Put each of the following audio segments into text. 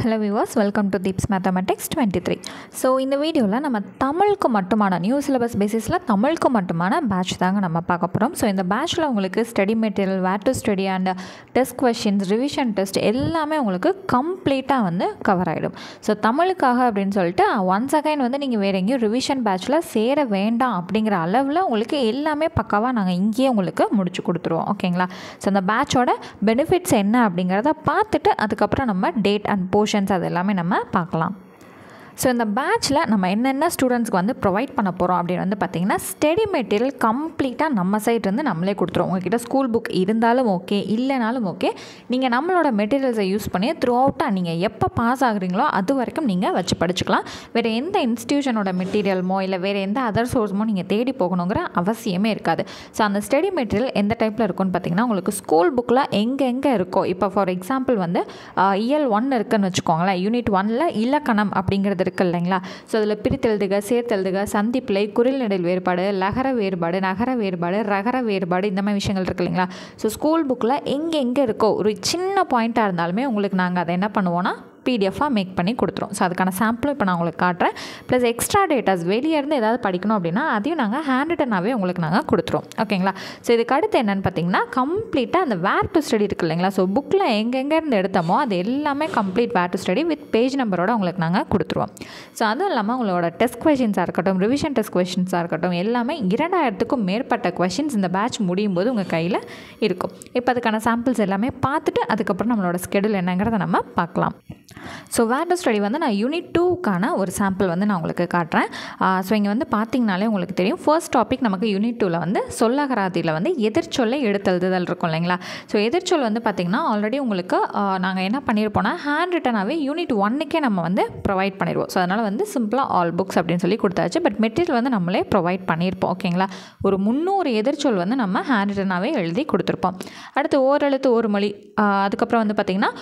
Hello viewers, welcome to Deeps Mathematics 23. So இந்த வீடியோவில் நம்ம தமிழுக்கு மட்டுமான நியூ சிலபஸ் பேசிஸில் தமிழுக்கு மட்டுமான பேட்ச் தாங்க நம்ம பார்க்க போகிறோம். ஸோ இந்த பேட்ச்சில் உங்களுக்கு study material, where to study and test questions, revision test எல்லாமே உங்களுக்கு கம்ப்ளீட்டாக வந்து கவர் ஆகிடும். ஸோ தமிழுக்காக அப்படின்னு சொல்லிட்டு ஒன்ஸ் அகைன் வந்து நீங்கள் வேறு எங்கேயும் ரிவிஷன் பேட்ச்சில் சேர வேண்டாம் அப்படிங்கிற அளவில் உங்களுக்கு எல்லாமே பக்காவாக நாங்கள் இங்கேயே உங்களுக்கு முடிச்சு கொடுத்துருவோம். ஓகேங்களா? ஸோ அந்த பேட்சோட பெனிஃபிட்ஸ் என்ன அப்படிங்கிறத பார்த்துட்டு அதுக்கப்புறம் நம்ம டேட் அண்ட் போர்ஷன்ஸ் அது எல்லாமே நம்ம பார்க்கலாம். ஸோ இந்த பேட்ச்சில் நம்ம என்னென்ன ஸ்டூடெண்ட்ஸ்க்கு வந்து ப்ரொவைட் பண்ண போகிறோம் அப்படின்னு வந்து பார்த்திங்கன்னா, ஸ்டடி மெட்டீரியல் கம்ப்ளீட்டாக நம்ம சைட்லேருந்து நம்மளே கொடுத்துருவோம். உங்கள்கிட்ட ஸ்கூல் புக் இருந்தாலும் ஓகே, இல்லைனாலும் ஓகே, நீங்கள் நம்மளோட மெட்டீரியல்ஸை யூஸ் பண்ணி த்ரூ அவுட்டாக நீங்கள் எப்போ பாஸ் ஆகுறீங்களோ அது வரைக்கும் நீங்கள் வச்சு படிச்சுக்கலாம். வேறு எந்த இன்ஸ்டியூஷனோட மெட்டீரியல்மோ இல்லை வேறு எந்த அதர் சோர்ஸமோ நீங்கள் தேடி போகணுங்கிற அவசியமே இருக்காது. ஸோ அந்த ஸ்டடி மெட்டீரியல் எந்த டைப்பில் இருக்குன்னு பார்த்திங்கன்னா, உங்களுக்கு ஸ்கூல் புக்கில் எங்கே இருக்கோ, இப்போ ஃபார் எக்ஸாம்பிள் வந்து இயல் 1 இருக்குதுன்னு வச்சுக்கோங்களேன். யூனிட் 1ல் இலக்கணம் அப்படிங்கிறது இருக்குது இல்லைங்களா? ஸோ அதில் பிரித்தெழுதுக, சேர்த்தெழுதுக, சந்திப்பிழை, குறில் நெடில் வேறுபாடு, லகர வேறுபாடு, நகர வேறுபாடு, ரகர வேறுபாடு, இந்த மாதிரி விஷயங்கள் இருக்குது இல்லைங்களா? ஸோ ஸ்கூல் புக்கில் எங்கே இருக்கோ ஒரு சின்ன பாயிண்ட்டாக இருந்தாலுமே உங்களுக்கு நாங்கள் அதை என்ன பண்ணுவோன்னா பிடிஎஃபாக மேக் பண்ணி கொடுத்துரும். ஸோ அதுக்கான சாம்பிளும் இப்போ நான் உங்களுக்கு காட்டுறேன். ப்ளஸ் எக்ஸ்ட்ரா டேட்டாஸ் வெளியே இருந்து ஏதாவது படிக்கணும் அப்படின்னா அதையும் நாங்கள் ஹேண்ட் ரிட்டனாகவே உங்களுக்கு நாங்கள் கொடுத்துருவோம். ஓகேங்களா? ஸோ இதுக்கு அடுத்து என்னென்னு பார்த்தீங்கன்னா, கம்ப்ளீட்டாக அந்த வேர் டு ஸ்டடி இருக்குது இல்லைங்களா? ஸோ புக்கில் எங்கெங்கேருந்து எடுத்தோமோ அது எல்லாமே complete where to study with page நம்பரோட உங்களுக்கு நாங்கள் கொடுத்துருவோம். ஸோ அதுவும் இல்லாமல் உங்களோட டெஸ்ட் கொஷின்ஸாக இருக்கட்டும், ரிவிஷன் டெஸ்ட் கொஷின்ஸாக இருக்கட்டும், எல்லாமே 2000க்கும் மேற்பட்ட கொஷின்ஸ் இந்த பேட்ச் முடியும் போது உங்கள் கையில் இருக்கும். இப்போ அதுக்கான சாம்பிள்ஸ் எல்லாமே பார்த்துட்டு அதுக்கப்புறம் நம்மளோட ஸ்கெடியூல் என்னங்கிறத நம்ம பார்க்கலாம். ஸோ வேர் டு ஸ்டடி வந்து நான் யூனிட் 2க்கான ஒரு சாம்பிள் வந்து நான் உங்களுக்கு காட்டுறேன். ஸோ இங்கே வந்து பார்த்திங்கனாலே உங்களுக்கு தெரியும், ஃபர்ஸ்ட் டாபிக் நமக்கு யூனிட் 2ல் வந்து சொல்லகராதியில் வந்து எதிர்ச்சொல்லை எடுத்தெழுதுதல் இருக்கும் இல்லைங்களா? ஸோ எதிர்ச்சொல் வந்து பார்த்திங்கன்னா ஆல்ரெடி உங்களுக்கு நாங்கள் என்ன பண்ணியிருப்போம்னா ஹேண்ட் ரிட்டனாகவே யூனிட் 1க்கே நம்ம வந்து ப்ரொவைட் பண்ணிடுவோம். ஸோ அதனால் வந்து சிம்பிளாக ஆல் புக்ஸ் அப்படின்னு சொல்லி கொடுத்தாச்சு. பட் மெட்டீரியல் வந்து நம்மளே ப்ரொவைட் பண்ணியிருப்போம். ஓகேங்களா? ஒரு 300 எதிர்ச்சொல் வந்து நம்ம ஹேண்ட் ரிட்டனாகவே எழுதி கொடுத்துருப்போம். அடுத்து ஓரெழுத்து ஒரு மொழி, அதுக்கப்புறம் வந்து பார்த்திங்கன்னா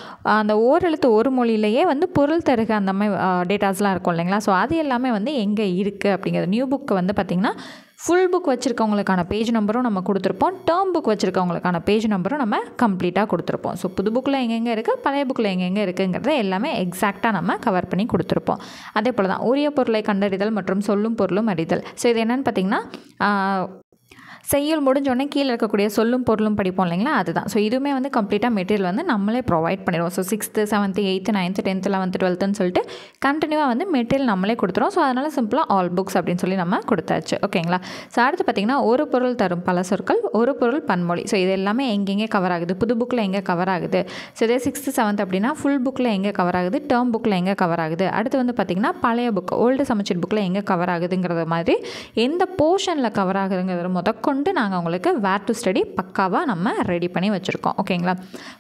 அந்த ஓரெழுத்து ஒரு மொழியிலேயே வந்து பொருள் தருக அந்த மாதிரி டேட்டாஸ்லாம் இருக்கும் இல்லைங்களா? ஸோ அது எல்லாமே வந்து எங்கே இருக்குது அப்படிங்கிறது. நியூ புக்கு வந்து பார்த்திங்கன்னா ஃபுல் புக் வச்சுருக்கவங்களுக்கான பேஜ் நம்பரும் நம்ம கொடுத்துருப்போம். டேர்ம் புக் வச்சுருக்கவங்களுக்கான பேஜ் நம்பரும் நம்ம கம்ப்ளீட்டாக கொடுத்துருப்போம். ஸோ புது புக்கில் எங்கெங்கே இருக்குது, பழைய புக்கில் எங்கெங்கே இருக்குங்கிறத எல்லாமே எக்ஸாக்டாக நம்ம கவர் பண்ணி கொடுத்துருப்போம். அதே போல் தான் உரிய பொருளை கண்டறிதல் மற்றும் சொல்லும் பொருளும் அறிதல். ஸோ இது என்னென்னு பார்த்திங்கன்னா, செய்யுள் முடிஞ்சோடனே கீழே இருக்கக்கூடிய சொல்லும் பொருளும் படிப்போம் இல்லைங்களா? அதுதான். ஸோ இதுவுமே வந்து கம்ப்ளீட்டாக மெட்டீரியல் வந்து நம்மளே ப்ரொவைட் பண்ணிடுவோம். So 6th, 7th, 8th, 9th, 10th, 11th, 12th சொல்லிட்டு கண்டினியூவாக வந்து மெட்டீரியல் நம்மளே கொடுத்துருவோம். ஸோ அதனால் சிம்பிளாக ஆல் புக்ஸ் அப்படின்னு சொல்லி நம்ம கொடுத்தாச்சு. ஓகேங்களா? ஸோ அடுத்து பார்த்திங்கன்னா, ஒரு பொருள் தரும் பல சொற்கள், ஒரு பொருள் பன்மொழி. ஸோ இது எல்லாமே எங்கெங்கே கவர் ஆகுது, புது புக்கில் எங்கே கவர் ஆகுது. ஸோ இதே 6th, 7th அப்படின்னா ஃபுல் புக்கில் எங்கே கவர் ஆகுது, டேர்ம் புக்கில் எங்கே கவர் ஆகுது. அடுத்து வந்து பார்த்திங்கன்னா பழைய புக், ஓல்டு சமச்சீர் புக்கில் எங்கே கவர் ஆகுதுங்கிறது மாதிரி எந்த போர்ஷனில் கவர் ஆகுதுங்கிறது முதற்கொண்டு நாங்கள் உங்களுக்கு வேர் டு ஸ்டடி பக்காவாக நம்ம ரெடி பண்ணி வச்சுருக்கோம். ஓகேங்களா?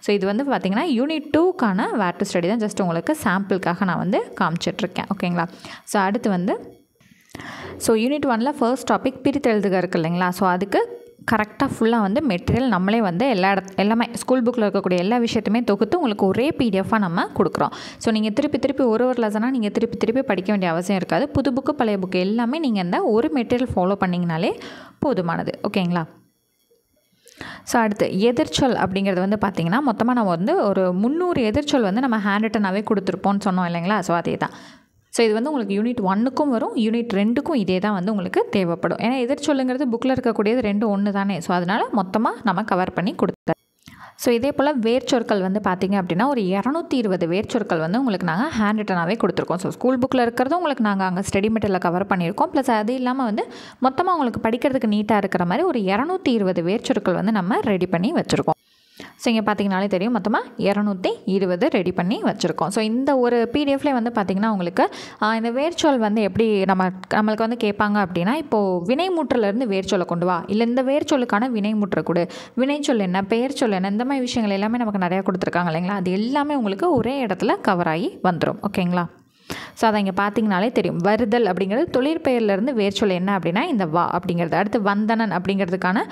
ஸோ இது வந்து பார்த்திங்கன்னா யூனிட் 2க்கான வேர் டு ஸ்டடி தான். ஜஸ்ட் உங்களுக்கு சாம்பிளுக்காக நான் வந்து காமிச்சிட்ருக்கேன். ஓகேங்களா? ஸோ அடுத்து வந்து யூனிட் 1ல் ஃபர்ஸ்ட் டாபிக் பிரித்தெழுதுக இருக்குது இல்லைங்களா? ஸோ அதுக்கு கரெக்டாக ஃபுல்லாக வந்து மெட்டீரியல் நம்மளே வந்து எல்லாமே ஸ்கூல் புக்கில் இருக்கக்கூடிய எல்லா விஷயத்தையுமே தொகுத்து உங்களுக்கு ஒரே பிடிஎஃபாக நம்ம கொடுக்குறோம். ஸோ நீங்கள் திருப்பி ஒரு லெசனாக நீங்கள் திருப்பி படிக்க வேண்டிய அவசியம் இருக்காது. புது புக்கு பழைய புக்கு எல்லாமே நீங்கள் இந்த ஒரு மெட்டீரியல் ஃபாலோ பண்ணிங்கனாலே போதுமானது. ஓகேங்களா? ஸோ அடுத்து எதிர்ச்சொல் அப்படிங்கிறது வந்து பார்த்திங்கன்னா மொத்தமாக நம்ம வந்து ஒரு 300 எதிர்ச்சொல் வந்து நம்ம ஹேண்ட் ரிட்டனாகவே கொடுத்துருப்போம்னு சொன்னோம் இல்லைங்களா? ஸோ அதே தான். ஸோ இது வந்து உங்களுக்கு யூனிட் 1க்கும் வரும், யூனிட் 2க்கும் இதே தான் வந்து உங்களுக்கு தேவைப்படும். ஏன்னா எதிர்ச்சொல்லுங்கிறது புக்கில் இருக்கக்கூடியது 2 ஒன்று தானே. ஸோ அதனால் மொத்தமாக நம்ம கவர் பண்ணி கொடுத்தோம். ஸோ இதே போல் வேர்ச்சொற்கள் வந்து பார்த்திங்க அப்படின்னா ஒரு 220 வேர்ச்சொற்கள் வந்து உங்களுக்கு நாங்கள் ஹேண்ட் ரிட்டனாகவே கொடுத்துருக்கோம். ஸோ ஸ்கூல் புக்கில் இருக்கிறதும் உங்களுக்கு நாங்கள் அங்கே ஸ்டடி மெட்டீரியலில் கவர் பண்ணியிருக்கோம். ப்ளஸ் அது இல்லாமல் வந்து மொத்தமாக உங்களுக்கு படிக்கிறதுக்கு நீட்டாக இருக்கிற மாதிரி ஒரு 220 வேர்ச்சொற்கள் வந்து நம்ம ரெடி பண்ணி வச்சுருக்கோம். ஸோ இங்கே பார்த்தீங்கனாலே தெரியும், மொத்தமாக 220 ரெடி பண்ணி வச்சுருக்கோம். ஸோ இந்த ஒரு பிடிஎஃப்லேயே வந்து பார்த்திங்கன்னா உங்களுக்கு இந்த வேர்ச்சொல் வந்து எப்படி நம்மளுக்கு வந்து கேட்பாங்க அப்படின்னா, இப்போது வினைமுற்றிலேருந்து வேர்ச்சொல்லை கொண்டு வா, இல்லை இந்த வேர்ச்சொல்லுக்கான வினைமுற்றை கொடு, வினைச்சொல் என்ன, பெயர் சொல் என்ன, இந்த மாதிரி விஷயங்கள் எல்லாமே நமக்கு நிறையா கொடுத்துருக்காங்க இல்லைங்களா? அது எல்லாமே உங்களுக்கு ஒரே இடத்துல கவர் ஆகி வந்துடும். ஓகேங்களா? ஸோ அதை இங்கே பார்த்தீங்கனாலே தெரியும். வருதல் அப்படிங்கிறது தொழிற்பெயர்லேருந்து வேர்ச்சொல் என்ன அப்படின்னா இந்த வா அப்படிங்கிறது. அடுத்து வந்தனன் அப்படிங்கிறதுக்கான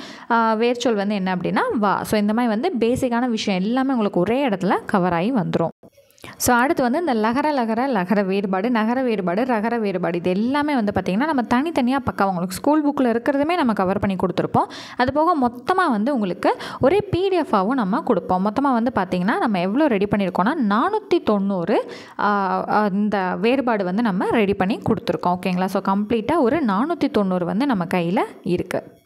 வேர்ச்சொல் வந்து என்ன அப்படின்னா வா. ஸோ இந்த மாதிரி வந்து பேசிக்கான விஷயம் எல்லாமே உங்களுக்கு ஒரே இடத்துல கவர் ஆகி வந்துடும். ஸோ அடுத்து வந்து இந்த லகர வேறுபாடு, நகர வேறுபாடு, ரகர வேறுபாடு இது எல்லாமே வந்து பார்த்திங்கன்னா நம்ம தனித்தனியாக பக்கம் உங்களுக்கு ஸ்கூல் புக்கில் இருக்கிறதுமே நம்ம கவர் பண்ணி கொடுத்துருப்போம். அது போக மொத்தமாக வந்து உங்களுக்கு ஒரே பிடிஎஃபாகவும் நம்ம கொடுப்போம். மொத்தமாக வந்து பார்த்திங்கன்னா நம்ம எவ்வளோ ரெடி பண்ணியிருக்கோம்னா 490 இந்த வேறுபாடு வந்து நம்ம ரெடி பண்ணி கொடுத்துருக்கோம். ஓகேங்களா? ஸோ கம்ப்ளீட்டாக ஒரு 490 வந்து நம்ம கையில் இருக்குது.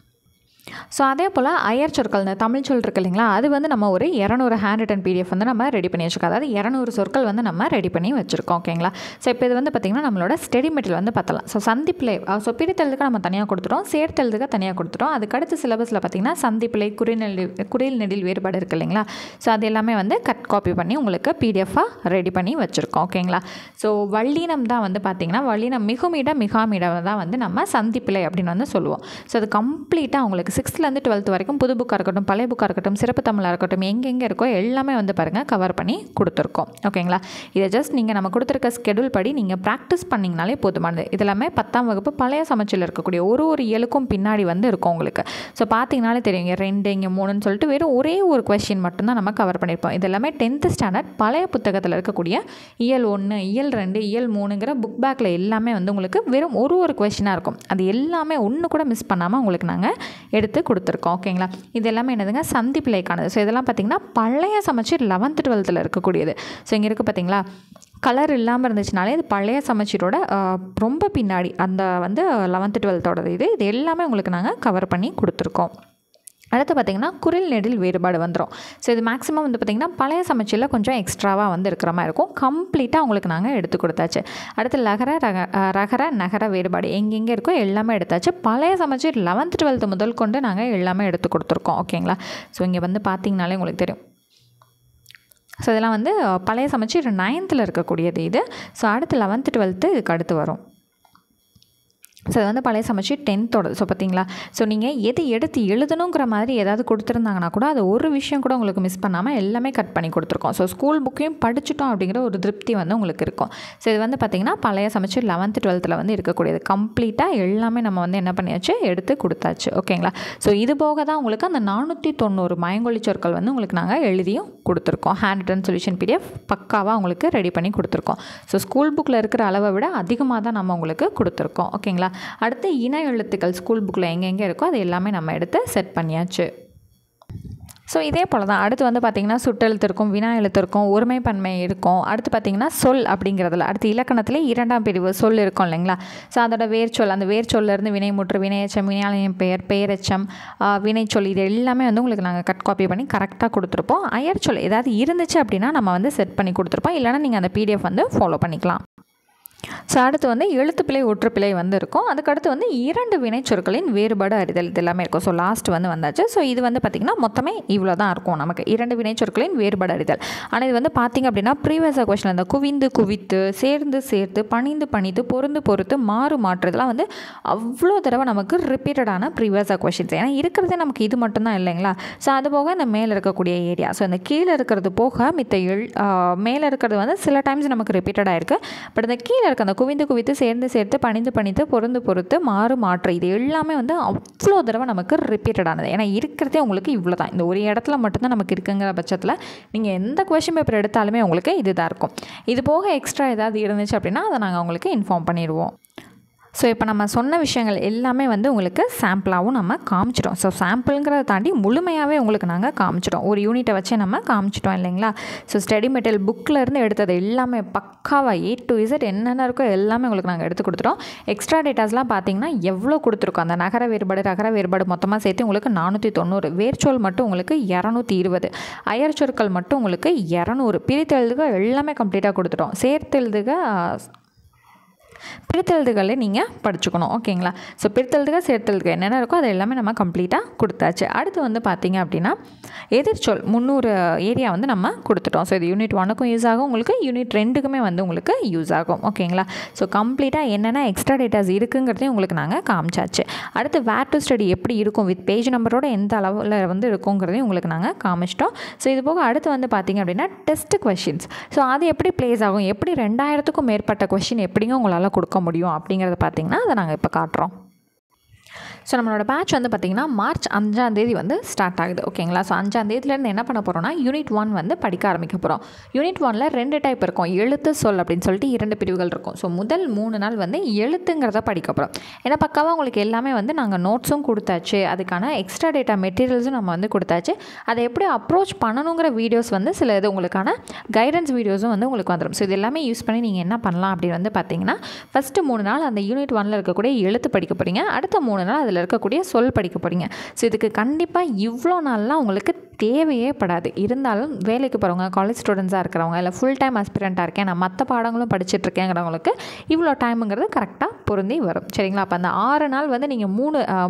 ஸோ அதே போல் அயர் சொற்கள், இந்த தமிழ் சொல் இருக்குது இல்லைங்களா, அது வந்து நம்ம ஒரு 200 ஹேண்ட் ரிட்டன் பிடிஎஃப் வந்து நம்ம ரெடி பண்ணி வச்சுருக்கோம். அதாவது 200 சொற்கள் வந்து நம்ம ரெடி பண்ணி வச்சுருக்கோம். ஓகேங்களா? ஸோ இப்போ இது வந்து பார்த்திங்கன்னா நம்மளோட ஸ்டடி மெட்டீரியல் வந்து பார்த்தலாம். ஸோ சந்திப்பிழை, ஸோ பிரித்தெழுதுக்கு நம்ம தனியாக கொடுத்துட்டோம், சேர்த்தெழுதுக்கு தனியாக கொடுத்துட்டோம். அதுக்கடுத்து சிலபஸில் பார்த்திங்கன்னா சந்திப்பிழை, குறில் நெடில் வேறுபாடு இருக்குது இல்லைங்களா, ஸோ அது எல்லாமே வந்து கட் காப்பி பண்ணி உங்களுக்கு பிடிஎஃபாக ரெடி பண்ணி வச்சுருக்கோம். ஓகேங்களா? ஸோ வல்லினம் தான் வந்து பார்த்திங்கன்னா வல்லினம் மிகுமிட மிகாமிடம் தான் வந்து நம்ம சந்திப்பிழை அப்படின்னு வந்து சொல்லுவோம். ஸோ அது கம்ப்ளீட்டாக உங்களுக்கு 6th-லேருந்து 12th வரைக்கும் புது புக்காக இருக்கட்டும், பழைய புக்காக இருக்கட்டும், சிறப்பு தமிழாக இருக்கட்டும், எங்கெங்கே இருக்கோ எல்லாமே வந்து பாருங்கள் கவர் பண்ணி கொடுத்துருக்கோம். ஓகேங்களா? இதை ஜஸ்ட் நீங்கள் நம்ம கொடுத்துருக்க ஸ்கெடியூல் படி நீங்கள் ப்ராக்டிஸ் பண்ணிங்கனாலே போதுமானது. இதெல்லாமே 10ஆம் வகுப்பு பழைய சமச்சீரில் இருக்கக்கூடிய ஒரு இயலுக்கும் பின்னாடி வந்து இருக்கும் உங்களுக்கு. ஸோ பார்த்தீங்கனாலே தெரியும், இங்கே 2 இங்கே 3ன்னு சொல்லிட்டு வெறும் ஒரே ஒரு கொஸ்டின் மட்டும்தான் நம்ம கவர் பண்ணியிருப்போம். இது எல்லாமே 10th ஸ்டாண்டர்ட் பழைய புத்தகத்தில் இருக்கக்கூடிய இயல் 1, இயல் 2, இயல் 3ங்கிற புக் பேக்கில் எல்லாமே வந்து உங்களுக்கு வெறும் ஒரு கொஸ்டினாக இருக்கும். அது எல்லாமே ஒன்று கூட மிஸ் பண்ணாமல் உங்களுக்கு நாங்கள் எடுத்து கொடுத்துருக்கோம். ஓகேங்களா? இது எல்லாமே என்னதுங்க சந்திப்பிழைக்கானது. ஸோ இதெல்லாம் பார்த்திங்கன்னா பழைய சமச்சீர் 11th 12th இருக்கக்கூடியது. ஸோ இங்கே இருக்குது பார்த்திங்களா, கலர் இல்லாமல் இருந்துச்சுனாலே இது பழைய சமச்சீரோட ரொம்ப பின்னாடி அந்த வந்து 11th 12th இது எல்லாமே உங்களுக்கு நாங்கள் கவர் பண்ணி கொடுத்துருக்கோம். அடுத்து பார்த்திங்கன்னா குறில் நெடில் வேறுபாடு வந்துடும். ஸோ இது மேக்ஸிமம் வந்து பார்த்திங்கன்னா பழைய சமச்சீரில் கொஞ்சம் எக்ஸ்ட்ராவாக வந்து இருக்கிற மாதிரி இருக்கும். கம்ப்ளீட்டாக உங்களுக்கு நாங்கள் எடுத்து கொடுத்தாச்சு. அடுத்து ரகர நகர வேறுபாடு எங்கெங்கே இருக்கோ எல்லாமே எடுத்தாச்சு. பழைய சமச்சீர் 11th 12th முதல் கொண்டு நாங்கள் எல்லாமே எடுத்து கொடுத்துருக்கோம். ஓகேங்களா? ஸோ இங்கே வந்து பார்த்திங்கனாலே உங்களுக்கு தெரியும். ஸோ இதெல்லாம் வந்து பழைய சமச்சீர் 9th இருக்கக்கூடியது இது. ஸோ அடுத்து 11th 12th இதுக்கு அடுத்து வரும். ஸோ இது வந்து பழைய சமச்சீர் 10th. ஸோ பார்த்தீங்களா, ஸோ நீங்கள் எது எடுத்து எழுதணுங்கிற மாதிரி ஏதாவது கொடுத்துருந்தாங்கன்னா கூட அது ஒரு விஷயம் கூட உங்களுக்கு மிஸ் பண்ணாமல் எல்லாமே கட் பண்ணி கொடுத்துருக்கோம். ஸோ ஸ்கூல் புக்கையும் படிச்சுட்டோம் அப்படிங்கிற ஒரு திருப்தி வந்து உங்களுக்கு இருக்கும். ஸோ இது வந்து பார்த்திங்கன்னா பழைய சமச்சீர் 11th 12th வந்து இருக்கக்கூடியது. கம்ப்ளீட்டாக எல்லாமே நம்ம வந்து என்ன பண்ணியாச்சு, எடுத்து கொடுத்தாச்சு. ஓகேங்களா? ஸோ இது போக தான் உங்களுக்கு அந்த 490 மயங்கொலி சொற்கள் வந்து உங்களுக்கு நாங்கள் எழுதியும் கொடுத்துருக்கோம். ஹேண்ட் ரிட்டன் சொல்யூஷன் பிடிஎஃப் பக்காவாக உங்களுக்கு ரெடி பண்ணி கொடுத்துருக்கோம். ஸோ ஸ்கூல் புக்கில் இருக்கிற அளவை விட அதிகமாக தான் நம்ம உங்களுக்கு கொடுத்துருக்கோம். ஓகேங்களா? அடுத்து இன எழுத்துக்கள் ஸ்கூல் புக்கில் எங்கெங்கே இருக்கோ அது எல்லாமே நம்ம எடுத்து செட் பண்ணியாச்சு. ஸோ இதே போல் தான் அடுத்து வந்து பார்த்திங்கன்னா சுட்டெழுத்து இருக்கும், வினா எழுத்து இருக்கும், ஒருமைப்பன்மை இருக்கும். அடுத்து பார்த்திங்கன்னா சொல் அப்படிங்கிறதுல அடுத்து இலக்கணத்திலே 2ஆம் பிரிவு சொல் இருக்கும் இல்லைங்களா. ஸோ அதோட வேர்ச்சொல், அந்த வேர்ச்சொல்லேருந்து வினைமுற்று, வினையச்சம், வினையாளனின் பெயர், பெயரெச்சம், வினைச்சொல் இது எல்லாமே வந்து உங்களுக்கு நாங்கள் கட் காப்பி பண்ணி கரெக்டாக கொடுத்துருப்போம். அயற்சொல் ஏதாவது இருந்துச்சு அப்படின்னா நம்ம வந்து செட் பண்ணி கொடுத்துருப்போம். இல்லைனா நீங்கள் அந்த பிடிஎஃப் வந்து ஃபாலோ பண்ணிக்கலாம். ஸோ அடுத்து வந்து எழுத்துப்பிழை ஒற்றுப்பிழை வந்து இருக்கும். அதுக்கடுத்து வந்து 2 வினைச்சொற்களின் வேறுபாடு அறிதல் இது எல்லாமே இருக்கும். ஸோ லாஸ்ட் வந்து வந்தாச்சு. ஸோ இது வந்து பார்த்திங்கன்னா மொத்தமே இவ்வளோ தான் இருக்கும் நமக்கு 2 வினைச்சொற்களின் வேறுபாடு அறிதல். ஆனால் இது வந்து பார்த்திங்க அப்படின்னா ப்ரீவியஸ் கொஸ்டின் இந்த குவிந்து குவித்து, சேர்ந்து சேர்த்து, பணிந்து பணித்து, பொருந்து பொறுத்து, மாறு மாற்று இதெல்லாம் வந்து அவ்வளோ தடவை நமக்கு ரிப்பீட்டடான ப்ரீவியஸ் கொஸ்டின்ஸ். ஏன்னா இருக்கிறதே நமக்கு இது மட்டும்தான் இல்லைங்களா. ஸோ அது போக இந்த மேலே இருக்கக்கூடிய ஏரியா, ஸோ இந்த கீழே இருக்கிறது போக மித்த மேலே இருக்கிறது வந்து சில டைம்ஸ் நமக்கு ரிப்பீட்டடாக இருக்குது. பட் இந்த கீழே அந்த குவிந்து குவித்து, சேர்ந்து சேர்த்து, பணிந்து பணித்து, பொருந்து பொறுத்து, மாறு மாற்று இது எல்லாமே வந்து அவ்வளோ தடவை நமக்கு ரிப்பீட்டடானது. ஏன்னா இருக்கிறதே உங்களுக்கு இவ்வளோ தான், இந்த ஒரு இடத்துல மட்டும்தான் நமக்கு இருக்குங்கிற பட்சத்தில் நீங்கள் எந்த கொஸ்டின் பேப்பர் எடுத்தாலுமே உங்களுக்கு இதுதான் இருக்கும். இது போக எக்ஸ்ட்ரா ஏதாவது இருந்துச்சு அப்படின்னா அதை நாங்கள் உங்களுக்கு இன்ஃபார்ம் பண்ணிடுவோம். ஸோ இப்போ நம்ம சொன்ன விஷயங்கள் எல்லாமே வந்து உங்களுக்கு சாம்பிளாகவும் நம்ம காமிச்சிட்டோம். ஸோ சாம்பிளுங்கிறத தாண்டி முழுமையாகவே உங்களுக்கு நாங்கள் காமிச்சிட்டோம். ஒரு யூனிட்டை வச்சு நம்ம காமிச்சிட்டோம் இல்லைங்களா. ஸோ ஸ்டடி மெட்டீரியல் புக்கிலேருந்து எடுத்தது எல்லாமே பக்காவாக A to Z என்னென்ன இருக்கோ எல்லாமே உங்களுக்கு நாங்கள் எடுத்து கொடுத்துட்டோம். எக்ஸ்ட்ரா டேட்டாஸ்லாம் பார்த்தீங்கன்னா எவ்வளோ கொடுத்துருக்கோம். அந்த நகர வேறுபாடு ரகர வேறுபாடு மொத்தமாக சேர்த்து உங்களுக்கு 490, வேர்ச்சொல் மட்டும் உங்களுக்கு 220, அயற்சொற்கள் மட்டும் உங்களுக்கு 200, பிரித்தெழுதுக எல்லாமே கம்ப்ளீட்டாக கொடுத்துட்டோம். சேர்த்தெழுதுக பிரித்தெழுதுகளை நீங்கள் படிச்சுக்கணும். ஓகேங்களா. ஸோ பிரித்தெழுதுக சேர்த்தெழுதுக என்னென்ன இருக்கோ அது எல்லாமே நம்ம கம்ப்ளீட்டாக கொடுத்தாச்சு. அடுத்து வந்து பார்த்திங்க அப்படின்னா எதிர்ச்சொல் 300 ஏரியா வந்து நம்ம கொடுத்துட்டோம். ஸோ இது யூனிட் 1க்கும் யூஸ் ஆகும், உங்களுக்கு யூனிட் 2க்குமே வந்து உங்களுக்கு யூஸ் ஆகும். ஓகேங்களா. ஸோ கம்ப்ளீட்டாக என்னென்ன எக்ஸ்ட்ரா டேட்டாஸ் இருக்குங்கிறதையும் உங்களுக்கு நாங்கள் காமிச்சாச்சு. அடுத்து வேர் டு ஸ்டடி எப்படி இருக்கும் வித் பேஜ் நம்பரோட எந்த அளவில் வந்து இருக்குங்கிறதையும் உங்களுக்கு நாங்கள் காமிச்சிட்டோம். ஸோ இது போக அடுத்து வந்து பார்த்திங்க அப்படின்னா டெஸ்ட் கொஷின்ஸ், ஸோ அது எப்படி ப்ளேஸ் ஆகும், எப்படி 2000க்கும் மேற்பட்ட கொஷின் எப்படிங்க உங்களால் கொடுக்க முடியும் அப்படிங்கிறத பார்த்திங்கன்னா அதை நாங்கள் இப்போ காட்டுறோம். ஸோ நம்மளோட பேட்ச் வந்து பார்த்திங்கன்னா மார்ச் 5ஆம் தேதி வந்து ஸ்டார்ட் ஆகுது. ஓகேங்களா? ஸோ 5ஆம் தேதியிலேருந்து என்ன பண்ண போகிறோம்னா யூனிட் 1 வந்து படிக்க ஆரம்பிக்க போகிறோம். யூனிட் 1ல் 2 டைப் இருக்கும். எழுத்து சொல் அப்படின்னு சொல்லிட்டு 2 பிரிவுகள் இருக்கும். ஸோ முதல் 3 நாள் வந்து எழுத்துங்கிறத படிக்க போகிறோம். ஏன்னா பக்காவாக உங்களுக்கு எல்லாமே வந்து நாங்கள் நோட்ஸும் கொடுத்தாச்சு, அதுக்கான எக்ஸ்ட்ரா டேட்டா மெட்டீரியல்ஸும் நம்ம வந்து கொடுத்தாச்சு. அதை எப்படி அப்ரோச் பண்ணணுங்கிற வீடியோஸ் வந்து சில இது உங்களுக்கான கைடன்ஸ் வீடியோஸும் வந்து உங்களுக்கு வந்துடும். ஸோ இது எல்லாமே யூஸ் பண்ணி நீங்கள் என்ன பண்ணலாம் அப்படின்னு வந்து பார்த்தீங்கன்னா, ஃபஸ்ட்டு 3 நாள் அந்த யூனிட் 1ல் இருக்கக்கூடிய எழுத்து படிக்க போகிறீங்க. அடுத்த 3 நாள் அதில் இருக்கக்கூடிய சொல் படிக்க போகிறீங்க. ஸோ இதுக்கு கண்டிப்பாக இவ்வளோ நாள்லாம் உங்களுக்கு தேவையே படாது. இருந்தாலும் வேலைக்கு போகிறவங்க, காலேஜ் ஸ்டூடெண்ட்ஸாக இருக்கிறவங்க, இல்லை ஃபுல் டைம் ஆஸ்பிரண்ட்டாக இருக்கேன், நான் மற்ற பாடங்களும் படிச்சுட்ருக்கேங்கிறவங்களுக்கு இவ்வளோ டைமுங்கிறது கரெக்டாக பொருந்தி வரும். சரிங்களா? அப்போ அந்த 6 நாள் வந்து நீங்கள்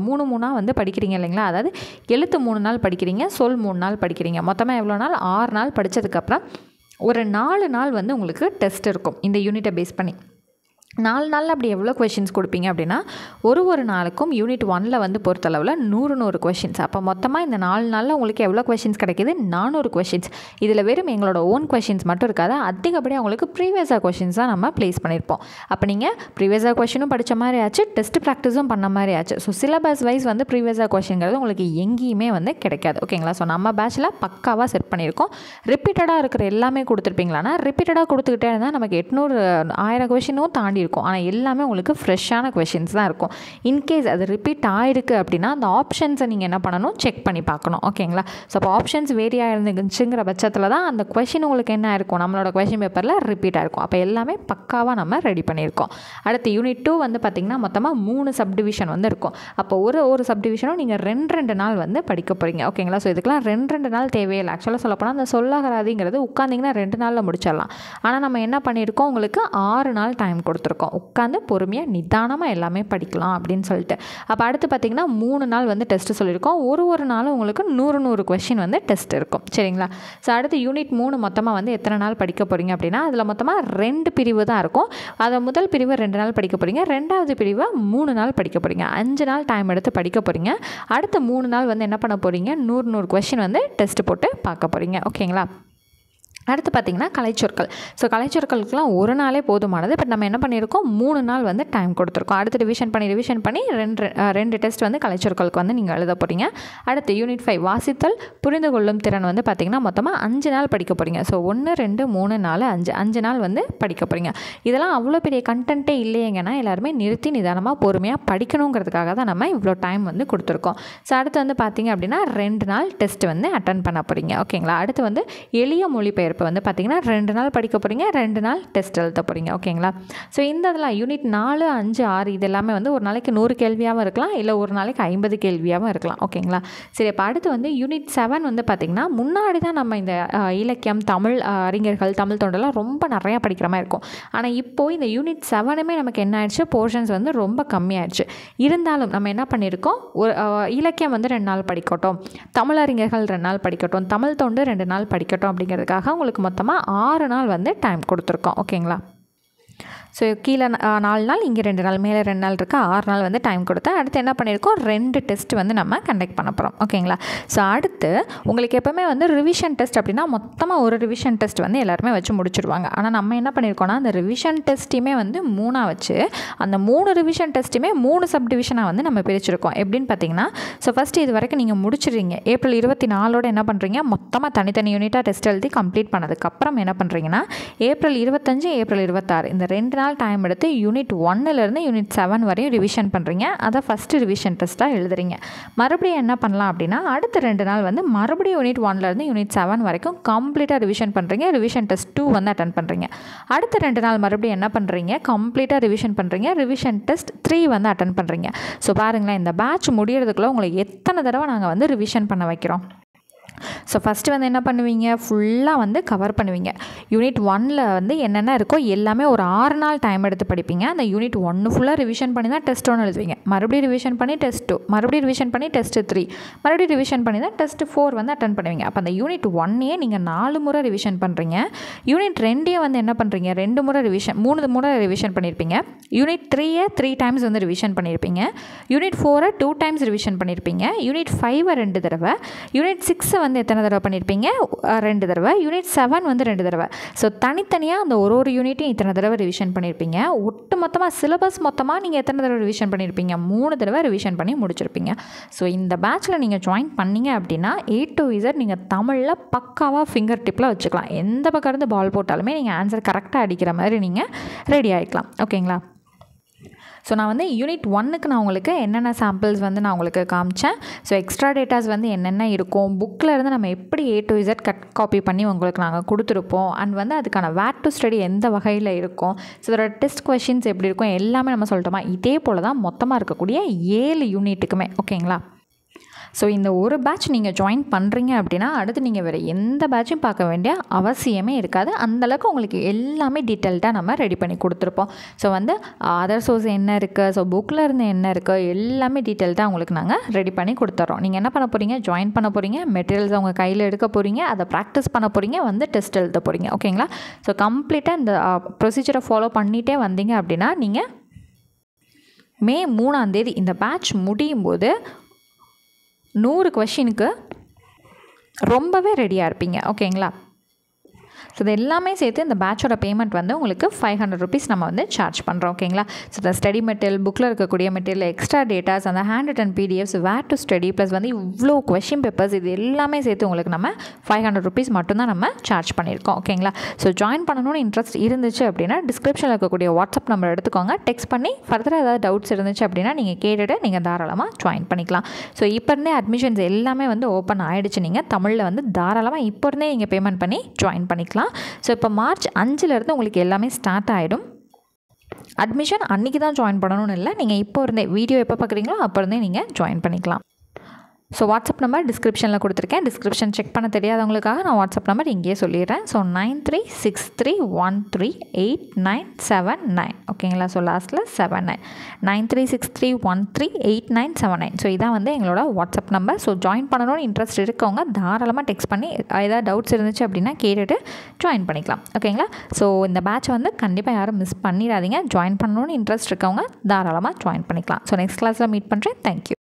மூணாக வந்து படிக்கிறீங்க இல்லைங்களா? அதாவது எழுத்து 3 நாள் படிக்கிறீங்க, சொல் 3 நாள் படிக்கிறீங்க. மொத்தமாக எவ்வளோ நாள்? 6 நாள் படித்ததுக்கப்புறம் ஒரு 4 நாள் வந்து உங்களுக்கு டெஸ்ட் இருக்கும் இந்த யூனிட்டை பேஸ் பண்ணி. 4 நாளில் அப்படி எவ்வளோ கொஷின்ஸ் கொடுப்பீங்க அப்படின்னா, ஒரு நாளுக்கும் யூனிட் 1ல் வந்து பொறுத்தளவில் 100 கொஷின்ஸ். அப்போ மொத்தமாக இந்த 4 நாளில் உங்களுக்கு எவ்வளோ கொஷின்ஸ் கிடைக்கிது? 400 கொஷின்ஸ். இதில் வெறும் எங்களோட ஓன் கொஷின்ஸ் மட்டும் இருக்காது, அதிகப்படியாக உங்களுக்கு ப்ரீவியஸாக கொஷின்ஸ் தான் நம்ம ப்ளேஸ் பண்ணியிருப்போம். அப்போ நீங்கள் ப்ரீவியஸாக கொஷினும் படித்த மாதிரி ஆச்சு, டெஸ்ட் ப்ராக்டிஸும் பண்ண மாதிரி ஆச்சு. ஸோ சிலபஸ் வைஸ் வந்து ப்ரீவியஸாக கொஷின்ங்கிறது உங்களுக்கு எங்கேயுமே வந்து கிடைக்காது. ஓகேங்களா? ஸோ நம்ம பேட்சில் பக்காவாக செட் பண்ணியிருக்கோம். ரிப்பீட்டடாக இருக்கிற எல்லாமே கொடுத்துருப்பீங்களான்னா, ரிப்பீட்டடாக கொடுத்துக்கிட்டே இருந்தால் நமக்கு 800 1000 கொஷினும் தாண்டி இருக்கும். ஆனால் எல்லாமே உங்களுக்கு ஃப்ரெஷ்ஷான கொஷின்ஸ் தான் இருக்கும். இன்கேஸ் அது ரிப்பீட் ஆகிருக்கு அப்படின்னா அந்த ஆப்ஷன்ஸை நீங்கள் என்ன பண்ணணும்? செக் பண்ணி பார்க்கணும். ஓகேங்களா? ஸோ அப்போ ஆப்ஷன்ஸ் வேரி ஆகிருந்துச்சுங்கிற பட்சத்தில் தான் அந்த கொஷின் உங்களுக்கு என்ன இருக்கும், நம்மளோட கொஷின் பேப்பரில் ரிப்பீட் ஆகிருக்கும். அப்போ எல்லாமே பக்காவாக நம்ம ரெடி பண்ணியிருக்கோம். அடுத்து யூனிட் 2 வந்து பார்த்திங்கன்னா மொத்தமாக 3 சப்டிவிஷன் வந்து இருக்கும். அப்போ ஒரு சப்டிவிஷனும் நீங்கள் 2 நாள் வந்து படிக்க போகிறீங்க. ஓகேங்களா? ஸோ இதுக்கெல்லாம் 2 நாள் தேவையில்லை. ஆக்சுவலாக சொல்லப்போனால் அந்த சொல்லாகராதிங்கிறது உட்காந்திங்கன்னா 2 நாளில் முடிச்சிடலாம். ஆனால் நம்ம என்ன பண்ணியிருக்கோம்? உங்களுக்கு 6 நாள் டைம் கொடுத்துருக்கோம். உட்காந்து பொறுமையாக நிதானமாக எல்லாமே படிக்கலாம் அப்படின்னு சொல்லிட்டு. அப்போ அடுத்து பார்த்திங்கன்னா 3 நாள் வந்து டெஸ்ட்டு சொல்லியிருக்கோம். ஒரு நாளும் உங்களுக்கு 100 கொஷின் வந்து டெஸ்ட் இருக்கும். சரிங்களா? ஸோ அடுத்து யூனிட் 3 மொத்தமாக வந்து எத்தனை நாள் படிக்க போகிறீங்க அப்படின்னா, அதில் மொத்தமாக 2 பிரிவு தான் இருக்கும். அதை முதல் பிரிவு 2 நாள் படிக்க போகிறீங்க, 2வது பிரிவை 3 நாள் படிக்க போகிறீங்க. 5 நாள் டைம் எடுத்து படிக்க போகிறீங்க. அடுத்த 3 நாள் வந்து என்ன பண்ண போகிறீங்க? 100 கொஷின் வந்து டெஸ்ட் போட்டு பார்க்க போகிறீங்க. ஓகேங்களா? அடுத்து பார்த்திங்கன்னா கலைச்சொற்கள். ஸோ கலைச்சொற்களுக்குலாம் 1 நாளே போதுமானது. பட் நம்ம என்ன பண்ணியிருக்கோம்? 3 நாள் வந்து டைம் கொடுத்துருக்கோம். அடுத்து ரிவிஷன் பண்ணி 2 டெஸ்ட் வந்து கலைச்சொற்களுக்கு வந்து நீங்கள் எழுத போகிறீங்க. அடுத்து யூனிட் 5 வாசித்தல் புரிந்து கொள்ளும் திறன் வந்து பார்த்திங்கன்னா மொத்தமாக 5 நாள் படிக்க போகிறீங்க. ஸோ 1 2 3 4 5 நாள் வந்து படிக்க போகிறீங்க. இதெல்லாம் அவ்வளோ பெரிய கண்டென்ட்டே இல்லையங்கன்னா எல்லாருமே நிறுத்தி நிதானமாக பொறுமையாக படிக்கணுங்கிறதுக்காக தான் நம்ம இவ்வளோ டைம் வந்து கொடுத்துருக்கோம். ஸோ அடுத்து வந்து பார்த்திங்க அப்படின்னா 2 நாள் டெஸ்ட் வந்து அட்டன் பண்ண போகிறீங்க. ஓகேங்களா? அடுத்து வந்து எளிய மொழிபெயர்ப்பு வந்து பார்த்திங்கன்னா 2 நாள் படிக்க போகிறீங்க, 2 நாள் டெஸ்ட் எழுத போகிறீங்க. ஓகேங்களா? ஸோ இந்த இதெல்லாம் யூனிட் 4 5 6 இது எல்லாமே வந்து ஒரு நாளைக்கு 100 கேள்வியாகவும் இருக்கலாம், இல்லை ஒரு நாளைக்கு 50 கேள்வியாகவும் இருக்கலாம். ஓகேங்களா? சரி, அப்போ அடுத்து வந்து யூனிட் 7 வந்து பார்த்திங்கன்னா முன்னாடி தான் நம்ம இந்த இலக்கியம், தமிழ் அறிஞர்கள், தமிழ் தொண்டெல்லாம் ரொம்ப நிறையா படிக்கிற மாதிரி இருக்கும். ஆனால் இப்போது இந்த யூனிட் 7மே நமக்கு என்ன ஆயிடுச்சு? போர்ஷன்ஸ் வந்து ரொம்ப கம்மியாயிடுச்சு. இருந்தாலும் நம்ம என்ன பண்ணியிருக்கோம்? ஒரு இலக்கியம் வந்து 2 நாள் படிக்கட்டும், தமிழ் அறிஞர்கள் 2 நாள் படிக்கட்டும், தமிழ் தொண்டு 2 நாள் படிக்கட்டும் அப்படிங்கிறதுக்காக உங்களுக்கு மொத்தமாக 6 நாள் வந்து டைம் கொடுத்துருக்கோம். ஓகேங்களா? ஸோ கீழே 4 நாள், இங்கே 2 நாள், மேலே 2 நாள் இருக்குது, 6 நாள் வந்து டைம் கொடுத்தேன். அடுத்து என்ன பண்ணியிருக்கோம்? 2 டெஸ்ட் வந்து நம்ம கண்டக்ட் பண்ண போகிறோம். ஓகேங்களா? ஸோ அடுத்து உங்களுக்கு எப்போவுமே வந்து ரிவிஷன் டெஸ்ட் அப்படின்னா மொத்தமாக ஒரு ரிவிஷன் டெஸ்ட் வந்து எல்லாருமே வச்சு முடிச்சுடுவாங்க. ஆனால் நம்ம என்ன பண்ணியிருக்கோம்னா அந்த ரிவிஷன் டெஸ்ட்டையுமே வந்து 3 வச்சு அந்த 3 ரிவிஷன் டெஸ்ட்டுமே 3 சப்டிவிஷனாக வந்து நம்ம பிரிச்சிருக்கோம். எப்படின்னு பார்த்தீங்கன்னா, ஸோ ஃபஸ்ட்டு இது வரைக்கும் நீங்கள் முடிச்சிடுறீங்க. ஏப்ரல் 24 என்ன பண்ணுறீங்க? மொத்தமாக தனித்தனி யூனிட்டாக டெஸ்ட் எழுதி கம்ப்ளீட் பண்ணதுக்கப்புறம் என்ன பண்ணுறீங்கன்னா, ஏப்ரல் 25 ஏப்ரல் 26 இந்த 2 நாள் டைம் எடுத்து யூனிட் 1லேருந்து யூனிட் 7 வரையும் ரிவிஷன் பண்ணுறீங்க. அதை ஃபஸ்ட்டு ரிவிஷன் டெஸ்ட்டாக எழுதுறீங்க. மறுபடியும் என்ன பண்ணலாம் அப்படின்னா, அடுத்த 2 நாள் வந்து மறுபடியும் யூனிட் 1லேருந்து யூனிட் 7 வரைக்கும் கம்ப்ளீட்டாக ரிவிஷன் பண்ணுறீங்க. ரிவிஷன் டெஸ்ட் 2 வந்து அட்டன் பண்ணுறீங்க. அடுத்த 2 நாள் மறுபடியும் என்ன பண்ணுறீங்க? கம்ப்ளீட்டாக ரிவிஷன் பண்ணுறீங்க. ரிவிஷன் டெஸ்ட் 3 வந்து அட்டன் பண்ணுறீங்க. ஸோ பாருங்களேன், இந்த பேட்ச் முடியறதுக்குள்ளே உங்களை எத்தனை தடவை நாங்கள் வந்து ரிவிஷன் பண்ண வைக்கிறோம். ஸோ ஃபஸ்ட்டு வந்து என்ன பண்ணுவீங்க? ஃபுல்லாக வந்து கவர் பண்ணுவீங்க. யூனிட் 1ல் வந்து என்னென்ன இருக்கோ எல்லாமே ஒரு 6 நாள் டைம் எடுத்து படிப்பீங்க. அந்த யூனிட் 1 ஃபுல்லாக ரிவிஷன் பண்ணி தான் டெஸ்ட் 1 எழுதுவீங்க. மறுபடியும் ரிவிஷன் பண்ணி டெஸ்ட் 2, மறுபடியும் ரிவிஷன் பண்ணி டெஸ்ட் 3, மறுபடியும் ரிவிஷன் பண்ணி தான் டெஸ்ட் 4 வந்து அட்டன் பண்ணுவீங்க. அப்போ அந்த யூனிட் 1 நீங்கள் 4 முறை ரிவிஷன் பண்ணுறீங்க. யூனிட் 2 வந்து என்ன பண்ணுறீங்க? 2 முறை ரிவிஷன், 3 முறை ரிவிஷன் பண்ணியிருப்பீங்க. யூனிட் 3 டைம்ஸ் வந்து ரிவிஷன் பண்ணியிருப்பீங்க. யூனிட் 4 2 டைம்ஸ் ரிவிஷன் பண்ணியிருப்பீங்க. யூனிட் 5 2 தடவை, யூனிட் 6 வந்து எத்தனை தடவை பண்ணியிருப்பீங்க? 2 தடவை. யூனிட் 7 வந்து 2 தடவை. ஸோ தனித்தனியாக அந்த ஒரு யூனிட்டையும் இத்தனை தடவை ரிவிஷன் பண்ணியிருப்பீங்க. ஒட்டு மொத்தமாக சிலபஸ் மொத்தமாக நீங்கள் எத்தனை தடவை ரிவிஷன் பண்ணியிருப்பீங்க? 3 தடவை ரிவிஷன் பண்ணி முடிச்சிருப்பீங்க. ஸோ இந்த பேட்சில் நீங்கள் ஜாயின் பண்ணீங்க அப்படின்னா A to Z நீங்கள் தமிழில் பக்காவாக ஃபிங்கர் டிப்பில் வச்சுக்கலாம். எந்த பக்கம் இருந்து பால் போட்டாலுமே நீங்கள் ஆன்சர் கரெக்டாக அடிக்கிற மாதிரி நீங்கள் ரெடி ஆகிக்கலாம். ஓகேங்களா? ஸோ நான் வந்து யூனிட் 1க்கு நான் உங்களுக்கு என்னென்ன சாம்பிள்ஸ் வந்து நான் உங்களுக்கு காமிச்சேன். ஸோ எக்ஸ்ட்ரா டேட்டாஸ் வந்து என்னென்ன இருக்கும், புக்கில் இருந்து நம்ம எப்படி A to Z cut copy பண்ணி உங்களுக்கு நாங்கள் கொடுத்துருப்போம். அண்ட் வந்து அதுக்கான வேர் டு ஸ்டடி எந்த வகையில் இருக்கும், ஸோ இதோட டெஸ்ட் கொஷின்ஸ் எப்படி இருக்கும் எல்லாமே நம்ம சொல்லிட்டோமா. இதே போல் தான் மொத்தமாக இருக்கக்கூடிய 7 யூனிட்டுக்குமே. ஓகேங்களா? ஸோ இந்த ஒரு பேட்ச் நீங்கள் ஜாயின் பண்ணுறீங்க அப்படின்னா அடுத்து நீங்கள் வேறு எந்த பேட்சும் பார்க்க வேண்டிய அவசியமே இருக்காது. அந்தளவுக்கு உங்களுக்கு எல்லாமே டீட்டெயில்டாக நம்ம ரெடி பண்ணி கொடுத்துருப்போம். ஸோ வந்து அதர் சோர்ஸ் என்ன இருக்குது, ஸோ புக்கில் இருந்து என்ன இருக்குது, எல்லாமே டீட்டெயில்டாக உங்களுக்கு நாங்கள் ரெடி பண்ணி கொடுத்துட்றோம். நீங்கள் என்ன பண்ண போகிறீங்க? ஜாயின் பண்ண போகிறீங்க, மெட்டீரியல்ஸ் அவங்க கையில் எடுக்க போகிறீங்க, அதை ப்ராக்டிஸ் பண்ண போகிறீங்க, வந்து டெஸ்ட் எழுத போகிறீங்க. ஓகேங்களா? ஸோ கம்ப்ளீட்டாக இந்த ப்ரொசீஜரை ஃபாலோ பண்ணிகிட்டே வந்தீங்க அப்படின்னா நீங்கள் மே 3ஆம் தேதி இந்த பேட்ச் முடியும் போது 100 கொஷினுக்கு ரொம்பவே ரெடியாக இருப்பீங்க. ஓகேங்களா? ஸோ இது எல்லாமே சேர்த்து இந்த பேட்சோட பேமெண்ட் வந்து உங்களுக்கு 500 rupees நம்ம வந்து சார்ஜ் பண்ணுறோம். ஓகேங்களா? ஸோ இந்த ஸ்டடி மெட்டீரியல், புக்கில் இருக்கக்கூடிய மெட்டீரியல், எக்ஸ்ட்ரா டேட்டாஸ், அந்த hand written PDFs, where to study plus வந்து இவ்வளோ கொஷின் பேப்பர்ஸ், இது எல்லாமே சேர்த்து உங்களுக்கு நம்ம 500 rupees மட்டும்தான் நம்ம சார்ஜ் பண்ணியிருக்கோம். ஓகேங்களா? ஸோ ஜாயின் பண்ணணும்னு இன்ட்ரெஸ்ட் இருந்துச்சு அப்படின்னா டிஸ்கிரிப்ஷனில் இருக்கக்கூடிய வாட்ஸ்அப் நம்பர் எடுத்துக்கோங்க. டெக்ஸ்ட் பண்ணி ஃபர்தராக ஏதாவது டவுட்ஸ் இருந்துச்சு அப்படின்னா நீங்கள் கேட்டுட்டு நீங்கள் தாராளமாக ஜாயின் பண்ணிக்கலாம். ஸோ இப்போ இருந்தே அட்மிஷன்ஸ் எல்லாமே வந்து ஓப்பன் ஆகிடுச்சு. நீங்கள் தமிழில் வந்து தாராளமாக இப்போ இருந்தே நீங்கள் பேமெண்ட் பண்ணி ஜாயின் பண்ணிக்கலாம். ஸோ இப்போ மார்ச் 5லேருந்து உங்களுக்கு எல்லாமே ஸ்டார்ட் ஆகிடும். அட்மிஷன் அன்றைக்கி தான் ஜாயின் பண்ணணும்னு இல்லை, நீங்கள் இப்போ இருந்தே வீடியோ எப்போ பார்க்குறீங்களோ அப்போ இருந்தே நீங்கள் ஜாயின் பண்ணிக்கலாம். ஸோ வாட்ஸ்அப் நம்பர் டிஸ்கிரிப்ஷனில் கொடுத்துருக்கேன். டிஸ்கிரிப்ஷன் செக் பண்ண தெரியாதவங்களுக்காக நான் வாட்ஸ்அப் நம்பர் இங்கேயே சொல்லிடுறேன். ஸோ 9363138979. ஓகேங்களா? ஸோ லாஸ்ட்டில் 79 9363138979. ஸோ இதான் வந்து எங்களோட வாட்ஸ்அப் நம்பர். ஸோ ஜாயின் பண்ணணும்னு இன்ட்ரெஸ்ட் இருக்கவங்க தாராளமாக டெக்ஸ்ட் பண்ணி ஏதாவது டவுட்ஸ் இருந்துச்சு அப்படின்னா கேட்டுட்டு ஜாயின் பண்ணிக்கலாம். ஓகேங்களா? ஸோ இந்த பேட்ச் வந்து கண்டிப்பாக யாரும் மிஸ் பண்ணிடாதீங்க. ஜாயின் பண்ணணும்னு இன்ட்ரெஸ்ட் இருக்கவங்க தாராளமாக ஜாயின் பண்ணிக்கலாம். ஸோ நெக்ஸ்ட் கிளாஸில் மீட் பண்ணுறேன். தேங்க்யூ.